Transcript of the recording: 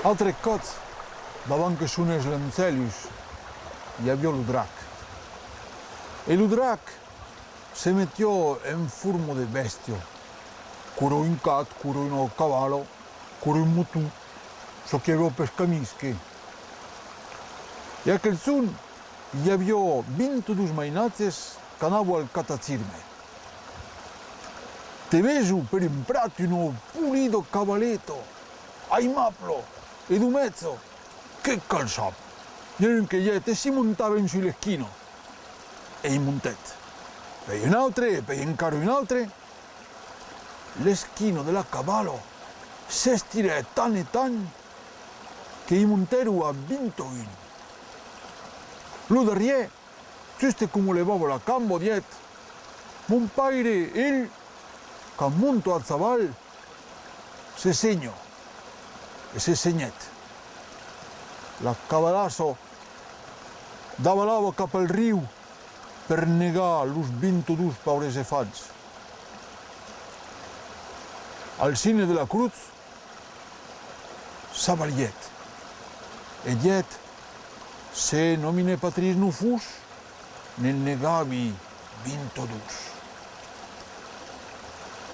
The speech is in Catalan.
Altre cots, davant que sonés l'Encelius, hi havia el drac. E il drac se metió en forma de bestia. Curò un cat, curò un cavallo, curò un motù, so che aveva pescamische. E a quel son hi havia 22 mainazes che anavo al catacirme. Te vejo per un prato un pulido cavalletto, aimaplo, e du mezzo, che calçap! Eren che e si montaven sull'eschino, e in montet. Per un altre, per encara un altre, l'eschino della cavallo s'estirè tant e tant che i montero a 21. Lo darrier, giusto come levava la camba diet, mon paire, il, che monto al zaval, se segno e se segnet. La cavalasso davalava cap al riu per negar los 22 pobres elefants. Al cine de la cruz s'avaliet, e diet se nomine patris no fus, ne negavi 22.